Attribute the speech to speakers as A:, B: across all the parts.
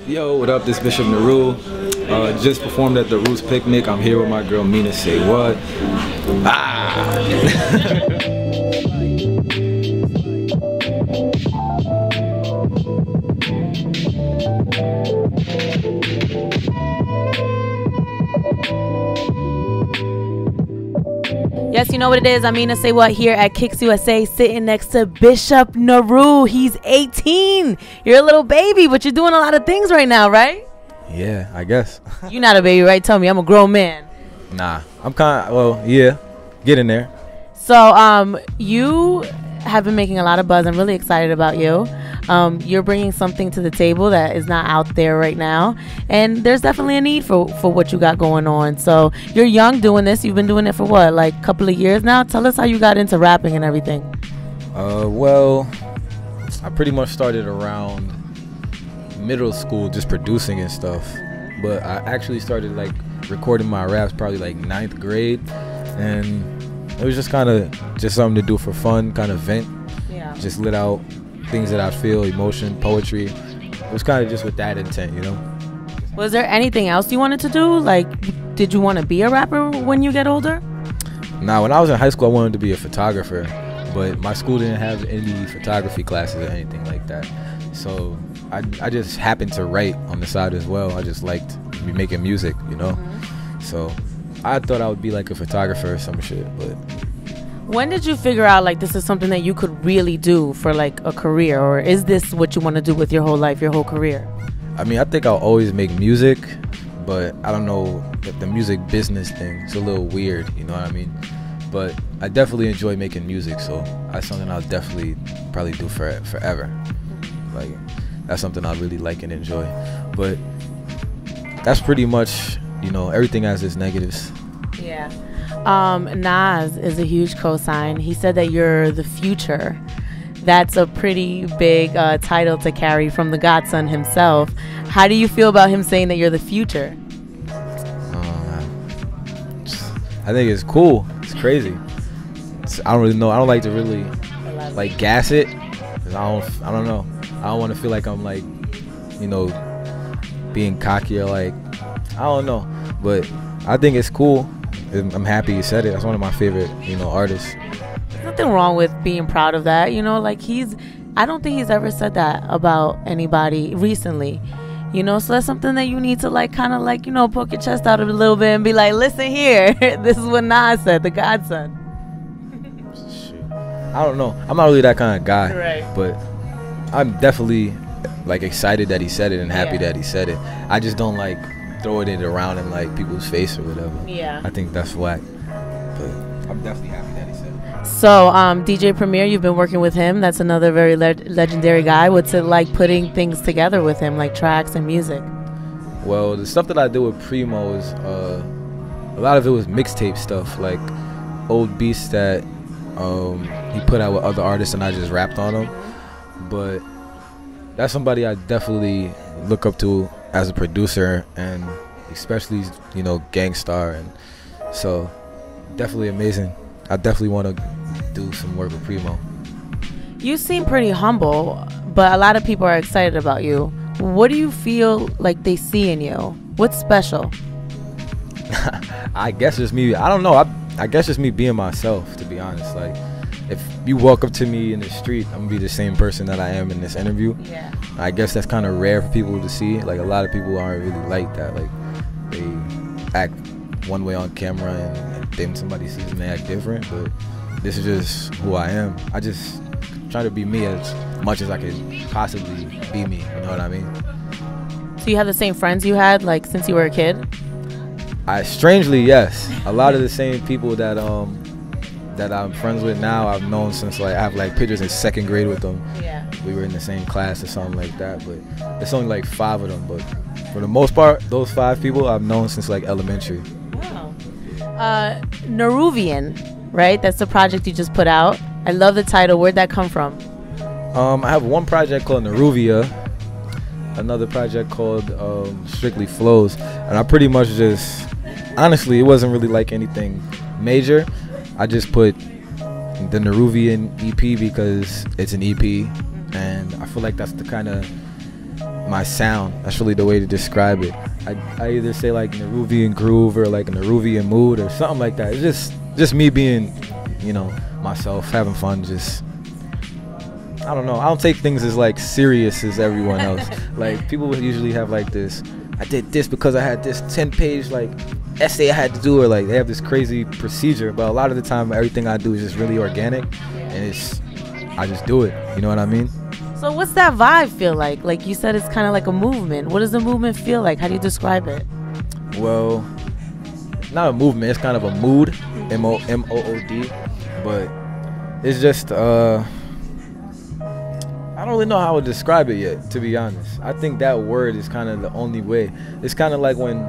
A: Yo, what up? This Bishop Nehru. Just performed at the Roots Picnic. I'm here with my girl Mina SayWhat.
B: Yes, you know what it is. I'm Mina SayWhat here at Kicks USA, sitting next to Bishop Nehru. He's 18. You're a little baby, but you're doing a lot of things right now, right?
A: Yeah, I guess.
B: You're not a baby, right? Tell me, I'm a grown man.
A: Nah, I'm kind of, well, yeah, get in there.
B: So, you have been making a lot of buzz. I'm really excited about you. You're bringing something to the table that is not out there right now, and there's definitely a need for what you got going on. So you're young doing this. You've been doing it for what, like a couple of years now? Tell us how you got into rapping and everything.
A: Well, I pretty much started around middle school just producing and stuff, but I actually started like recording my raps probably like 9th grade, and it was just kind of just something to do for fun, kind of vent.
B: Yeah.
A: Just let out things that I feel, emotion, poetry. It was kind of just with that intent, you know.
B: Was there anything else you wanted to do? Like, did you want to be a rapper when you get older?
A: Nah, when I was in high school, I wanted to be a photographer, but my school didn't have any photography classes or anything like that. So I just happened to write on the side as well. I just liked making music, you know.
B: Mm-hmm.
A: So I thought I would be like a photographer or some shit, but
B: when did you figure out like this is something that you could really do for like a career, or is this what you want to do with your whole life, your whole career?
A: I mean, I think I'll always make music, but I don't know if the music business thing. It's a little weird, you know what I mean? But I definitely enjoy making music, so that's something I'll definitely probably do forever. Like, that's something I really like and enjoy. But that's pretty much, you know, everything has its negatives.
B: Yeah. Nas is a huge cosign. He said that you're the future. That's a pretty big title to carry from the godson himself. How do you feel about him saying that you're the future?
A: I think it's cool. It's crazy. I don't really know. I don't like to really like gas it, 'cause I don't know. I don't want to feel like I'm like, you know, being cocky or like, I don't know. But I think it's cool. I'm happy he said it. That's one of my favorite, you know, artists.
B: There's nothing wrong with being proud of that, you know, like I don't think he's ever said that about anybody recently, you know, so that's something that you need to like kind of like, you know, poke your chest out a little bit and be like, listen here, this is what Nas said, the godson.
A: Shit. I don't know. I'm not really that kind of guy,
B: right?
A: But I'm definitely like excited that he said it and happy that he said it. I just don't like throwing it around in like people's face or whatever.
B: Yeah.
A: I think that's whack. But I'm definitely happy that he said it.
B: So DJ Premier, you've been working with him. That's another very legendary guy. What's it like putting things together with him, like tracks and music?
A: Well, the stuff that I did with Primo is a lot of it was mixtape stuff, like old beats that he put out with other artists and I just rapped on them. But that's somebody I definitely look up to as a producer, and especially, you know, Gangstar, and so definitely amazing. I definitely want to do some work with Primo.
B: You seem pretty humble, but a lot of people are excited about you. What do you feel like they see in you? What's special?
A: I guess it's me. I don't know. I guess it's me being myself, to be honest. Like, if you walk up to me in the street, I'm gonna be the same person that I am in this interview.
B: Yeah.
A: I guess that's kind of rare for people to see. Like, a lot of people aren't really like that. Like, they act one way on camera, and then somebody sees them, they act different. But this is just who I am. I just try to be me as much as I can possibly be me. You know what I mean?
B: So you have the same friends you had like since you were a kid?
A: Strangely, yes. A lot of the same people that I'm friends with now, I've known since like I have like pictures in 2nd grade with them.
B: Yeah.
A: We were in the same class or something like that, but it's only like 5 of them. But for the most part, those 5 people I've known since like elementary.
B: Wow. Nehruvian, right? That's the project you just put out. I love the title. Where'd that come from?
A: I have one project called Neruvia, another project called Strictly Flows, and I pretty much just, honestly, it wasn't really like anything major. I just put the Nehruvian EP because it's an EP, and I feel like that's the kind of my sound. That's really the way to describe it. I either say like Nehruvian groove or like a Nehruvian mood or something like that. It's just me being, you know, myself, having fun. Just, I don't know. I don't take things as like serious as everyone else. Like people would usually have like this, I did this because I had this 10-page like essay I had to do, or like they have this crazy procedure. But a lot of the time, everything I do is just really organic, and I just do it. You know what I mean?
B: So what's that vibe feel like? Like you said, it's kind of like a movement. What does the movement feel like? How do you describe it?
A: Well, not a movement. It's kind of a mood, M-O-O-D. But it's just, I don't really know how to describe it yet, to be honest. I think that word is kind of the only way. It's kind of like when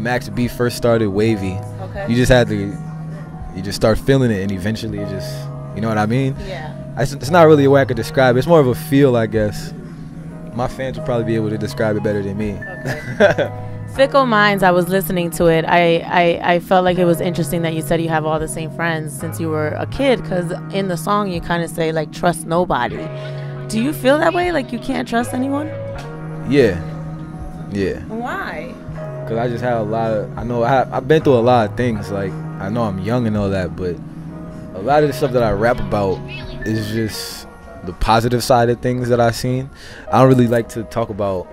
A: Max B first started Wavy. Okay. You just start feeling it, and eventually it just, you know what I mean? Yeah. It's not really a way I could describe it. It's more of a feel, I guess. My fans would probably be able to describe it better than me. Okay.
B: Fickle Minds, I was listening to it. I felt like it was interesting that you said you have all the same friends since you were a kid, because in the song you kind of say, like, trust nobody. Do you feel that way? Like you can't trust anyone? Yeah. Why?
A: Because I just have a lot of, I've been through a lot of things. Like, I know I'm young and all that, but a lot of the stuff that I rap about is just the positive side of things that I've seen. I don't really like to talk about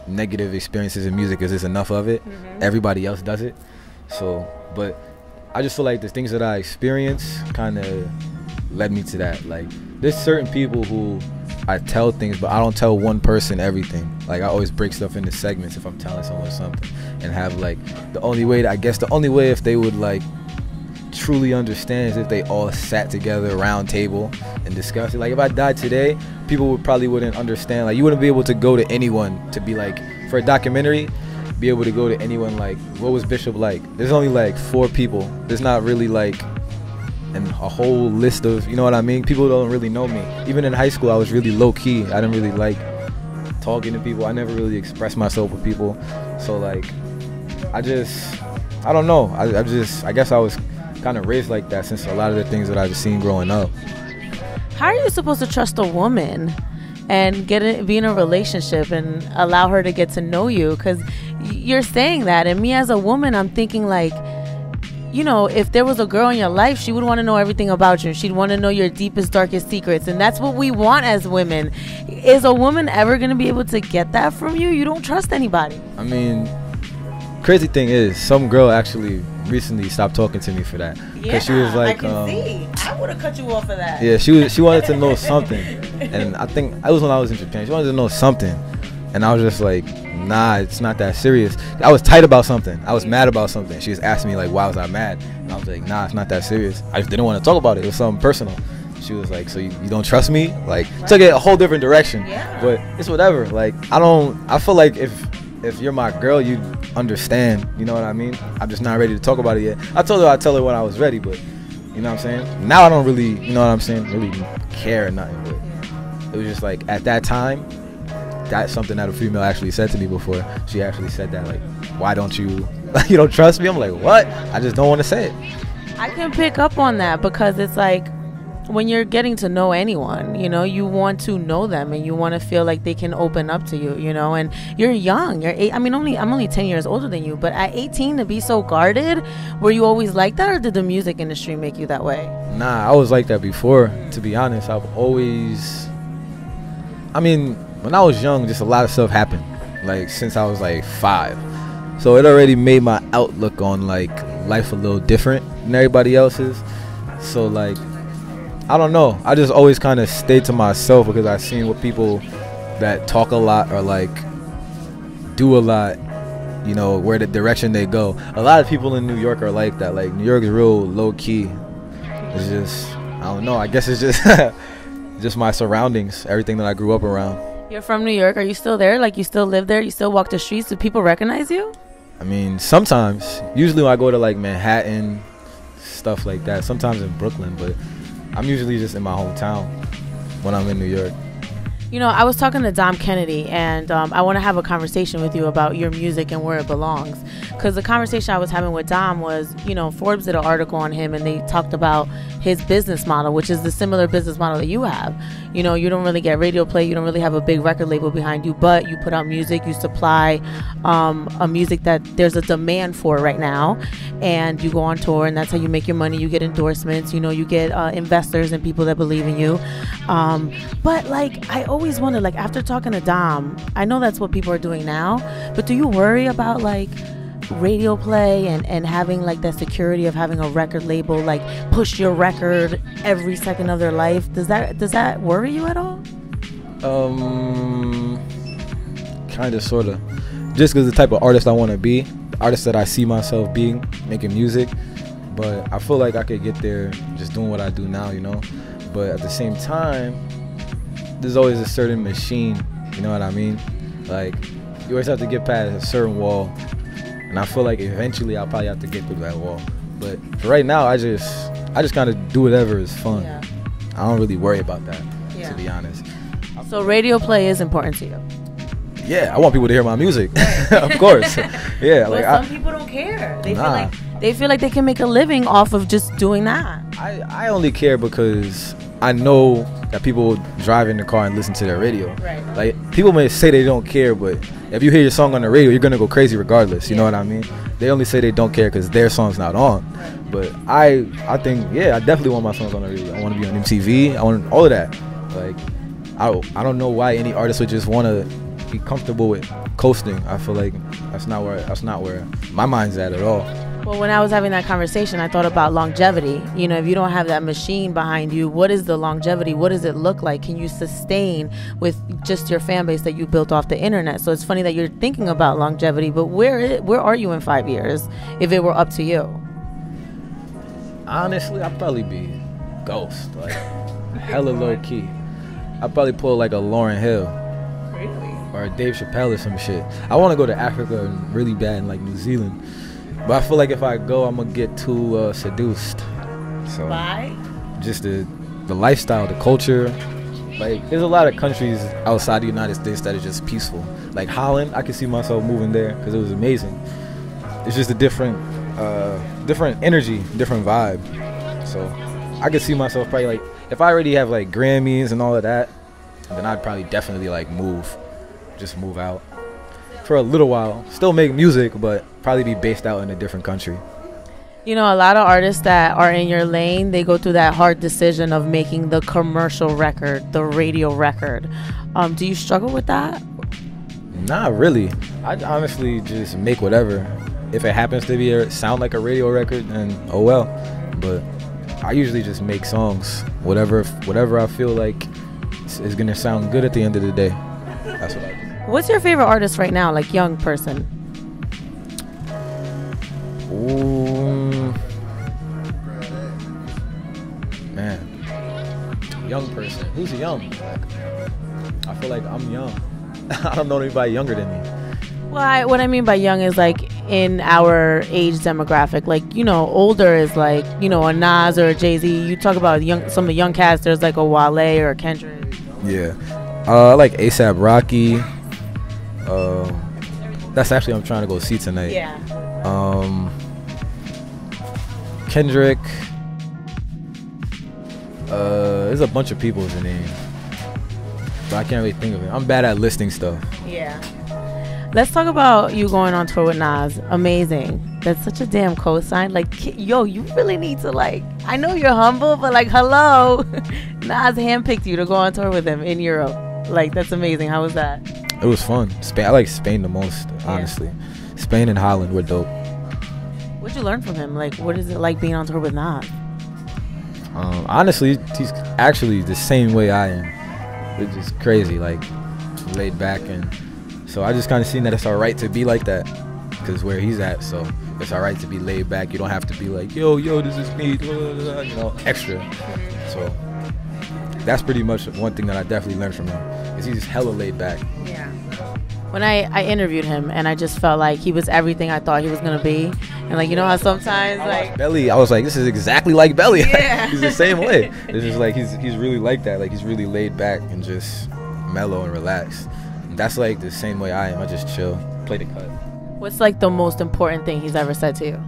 A: negative experiences in music because there's enough of it. Everybody else does it. So, but I just feel like the things that I experience kind of led me to that. Like, there's certain people who I tell things, but I don't tell one person everything. Like, I always break stuff into segments if I'm telling someone something, and have like the only way if they would like truly understand is if they all sat together around table and discussed it. Like, if I died today, people wouldn't understand. Like, you wouldn't be able to go to anyone to be like, for a documentary, be able to go to anyone like, what was Bishop like? There's only like 4 people. There's not really like a whole list of, you know what I mean? People don't really know me. Even in high school, I was really low key. I didn't really like talking to people. I never really expressed myself with people. So like, I don't know. I guess I was kind of raised like that since a lot of the things that I've seen growing up.
B: How are you supposed to trust a woman and be in a relationship and allow her to get to know you? Because you're saying that, and me as a woman, I'm thinking like, you know, if there was a girl in your life, she would want to know everything about you. She'd want to know your deepest, darkest secrets, and that's what we want as women. Is a woman ever going to be able to get that from you? You don't trust anybody.
A: I mean, crazy thing is, some girl actually recently stopped talking to me for that.
B: Yeah,
A: she was like,
B: I can see. I would have cut you off for that.
A: Yeah, she wanted to know something, and I think it was when I was in Japan. She wanted to know something, and I was just like, nah, it's not that serious. I was tight about something. I was mad about something. She was asking me like, why was I mad? And I was like, nah, it's not that serious. I just didn't want to talk about it. It was something personal. She was like, so you don't trust me? Like, took it a whole different direction. Yeah. But it's whatever. Like, I feel like if you're my girl, you understand. You know what I mean? I'm just not ready to talk about it yet. I told her I'd tell her when I was ready, but you know what I'm saying? Now I don't really, you know what I'm saying, really care or nothing. But it was just like, at that time, that's something that a female actually said to me before. She actually said that, like, why don't you don't trust me? I'm like, what? I just don't want to say it.
B: I can pick up on that, because it's like, when you're getting to know anyone, you know, you want to know them and you want to feel like they can open up to you, you know, and you're young. I'm only 10 years older than you, but at 18 to be so guarded, were you always like that, or did the music industry make you that way? Nah,
A: I was like that before, to be honest. When I was young, just a lot of stuff happened, like since I was like 5. So it already made my outlook on like life a little different than everybody else's. So like, I don't know. I just always kind of stayed to myself, because I've seen what people that talk a lot or like do a lot, you know, where the direction they go. A lot of people in New York are like that. Like, New York is real low key. It's just, I don't know. I guess it's just just my surroundings, everything that I grew up around.
B: You're from New York. Are you still there? Like, you still live there? You still walk the streets? Do people recognize you?
A: I mean, sometimes. Usually when I go to like Manhattan, stuff like that. Sometimes in Brooklyn, but I'm usually just in my hometown when I'm in New York.
B: You know, I was talking to Dom Kennedy, and I want to have a conversation with you about your music and where it belongs. Because the conversation I was having with Dom was, you know, Forbes did an article on him, and they talked about his business model, which is the similar business model that you have. You know, you don't really get radio play, you don't really have a big record label behind you, but you put out music, you supply a music that there's a demand for right now, and you go on tour, and that's how you make your money. You get endorsements, you know, you get investors and people that believe in you. But like, I always wonder, like, after talking to Dom, I know that's what people are doing now, but do you worry about like radio play and having like that security of having a record label like push your record every second of their life? Does that worry you at all?
A: Kind of, sort of. Just because the type of artist I want to be, the artist that I see myself being, making music. But I feel like I could get there just doing what I do now, you know. But at the same time, there's always a certain machine, you know what I mean? Like, you always have to get past a certain wall. And I feel like eventually I'll probably have to get through that wall. But for right now, I just kind of do whatever is fun. Yeah. I don't really worry about that, to be honest.
B: So radio play is important to you?
A: Yeah, I want people to hear my music, of course. Yeah,
B: but like some people don't care. They feel like they can make a living off of just doing that.
A: I only care because I know that people drive in the car and listen to their radio.
B: Right.
A: Like, people may say they don't care, but if you hear your song on the radio, you're gonna go crazy regardless. You know what I mean? They only say they don't care because their song's not on. Right. But I think, yeah, I definitely want my songs on the radio. I want to be on MTV. I want all of that. Like, I don't know why any artist would just want to be comfortable with coasting. I feel like that's not where my mind's at all.
B: Well, when I was having that conversation, I thought about longevity. You know, if you don't have that machine behind you, what is the longevity? What does it look like? Can you sustain with just your fan base that you built off the internet? So it's funny that you're thinking about longevity, but where are you in 5 years if it were up to you?
A: Honestly, I'd probably be ghost, like hella low key. I'd probably pull like a Lauryn Hill.
B: Really?
A: Or a Dave Chappelle or some shit. I want to go to Africa really bad, in like New Zealand. But I feel like if I go, I'm gonna get too seduced. So
B: why?
A: Just the lifestyle, the culture. Like, there's a lot of countries outside the United States that are just peaceful. Like Holland, I could see myself moving there because it was amazing. It's just a different energy, different vibe. So I could see myself probably, like, if I already have like Grammys and all of that, then I'd probably definitely like move out for a little while, still make music, but probably be based out in a different country.
B: You know, a lot of artists that are in your lane, they go through that hard decision of making the commercial record, the radio record. Do you struggle with that?
A: Not really. I honestly just make whatever. If it happens to be sound like a radio record, then oh well. But I usually just make songs, whatever I feel like is gonna sound good at the end of the day. That's what I do.
B: What's your favorite artist right now, like young person?
A: Ooh, man, young person. Who's young? Like, I feel like I'm young. I don't know anybody younger than me.
B: Well, what I mean by young is like in our age demographic. Like, you know, older is like, you know, a Nas or a Jay-Z. You talk about some of the young cats. There's like a Wale or a Kendrick.
A: Yeah, I like A$AP Rocky. That's actually I'm trying to go see tonight.
B: Yeah.
A: Kendrick. There's a bunch of people's name, but I can't really think of it. I'm bad at listing stuff.
B: Yeah. Let's talk about you going on tour with Nas. Amazing. That's such a damn cosign. Like, yo, you really need to, like, I know you're humble, but like, hello. Nas handpicked you to go on tour with him in Europe. Like, that's amazing. How was that?
A: It was fun. Spain, I like Spain the most, honestly. Yeah. Spain and Holland were dope.
B: What'd you learn from him? Like, what is it like being on tour with Nas?
A: Honestly, he's actually the same way I am. It's just crazy, like, laid back. And so I just kind of seen that it's all right to be like that, because where he's at, so it's all right to be laid back. You don't have to be like, yo, this is me, you know, extra. So that's pretty much one thing that I definitely learned from him, is he's hella laid back.
B: Yeah. When I interviewed him, and I just felt like he was everything I thought he was gonna be, and like, you know how sometimes like
A: Belly, I was like, this is exactly like Belly.
B: Yeah.
A: He's the same way. It's just like he's really like that. Like, he's really laid back and just mellow and relaxed. And that's like the same way I am. I just chill, play the cut.
B: What's like the most important thing he's ever said to you?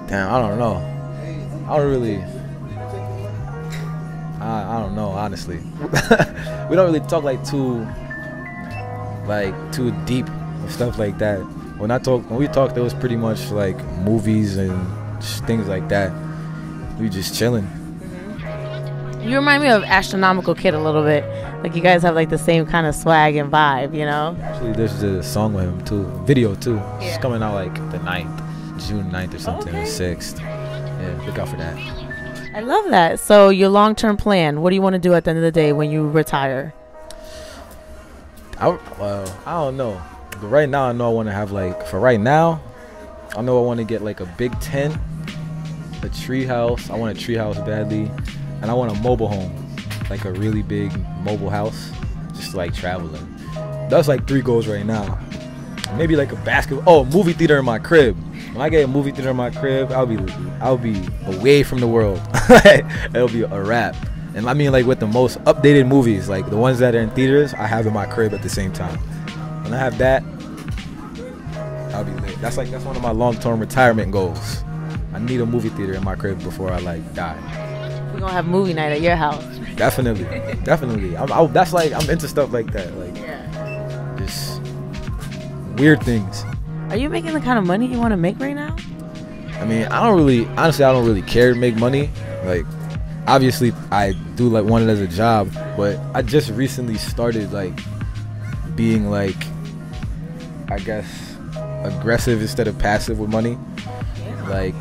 A: Damn, I don't know. I don't really. I don't know, honestly. We don't really talk like too deep and stuff like that. When we talked, it was pretty much like movies and just things like that. We just chilling.
B: You remind me of Astronomical Kid a little bit. Like you guys have like the same kind of swag and vibe, you know?
A: Actually, there's a song with him too, video too. It's coming out like the 9th, June 9th or something, or 6th. Yeah, look out for that.
B: I love that. So your long-term plan, what do you want to do at the end of the day when you retire?
A: I don't know. But right now, I know I want to have like, for right now, I know I want to get like a big tent, a tree house. I want a tree house badly. And I want a mobile home, like a really big mobile house, just like traveling. That's like 3 goals right now. Maybe like a movie theater in my crib. When I get a movie theater in my crib, I'll be away from the world. It'll be a wrap. And I mean like with the most updated movies, like the ones that are in theaters, I have in my crib at the same time. When I have that, I'll be lit. That's one of my long-term retirement goals. I need a movie theater in my crib before I like die.
B: We're gonna have movie night at your house. Definitely.
A: I'm into stuff like that, like just weird things.
B: Are you making the kind of money you want to make right now?
A: I mean, I don't really care to make money. Like, obviously, I do like want it as a job, but I just recently started like being like, I guess, aggressive instead of passive with money. Like,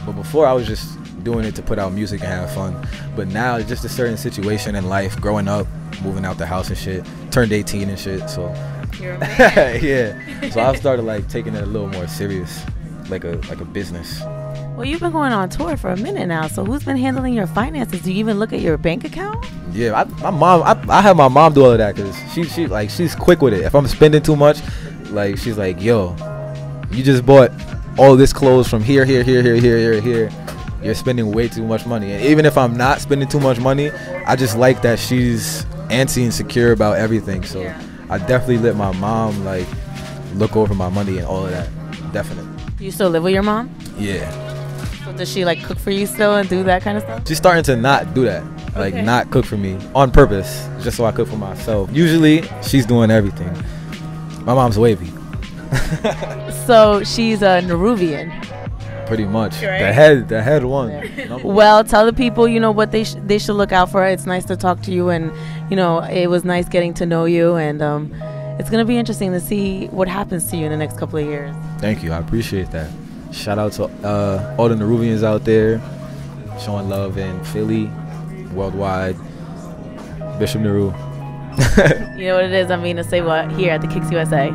A: but before I was just doing it to put out music and have fun. But now it's just a certain situation in life, growing up, moving out the house and shit, turned 18 and shit, so
B: you're a man.
A: yeah. So I've started like taking it a little more serious, like a business.
B: Well, you've been going on tour for a minute now, so who's been handling your finances? Do you even look at your bank account?
A: Yeah, I have my mom do all of that because she's quick with it. If I'm spending too much, like she's like, yo, you just bought all this clothes from here. You're spending way too much money. And even if I'm not spending too much money, I just like that she's antsy and secure about everything. So I definitely let my mom like look over my money and all of that. Definitely.
B: Do you still live with your mom?
A: Yeah.
B: So does she like cook for you still and do that kind of stuff?
A: She's starting to not do that. Like not cook for me on purpose, just so I cook for myself. Usually she's doing everything. My mom's wavy.
B: So she's a Nehruvian.
A: Pretty much.
B: Right?
A: The head one.
B: Yeah. Well, tell the people, you know, what they should look out for. It's nice to talk to you, and you know, it was nice getting to know you, and it's gonna be interesting to see what happens to you in the next couple of years.
A: Thank you, I appreciate that. Shout out to all the Nehruvians out there showing love in Philly, worldwide. Bishop Nehru.
B: You know what it is? I'm Mina SayWhat here at the Kicks USA.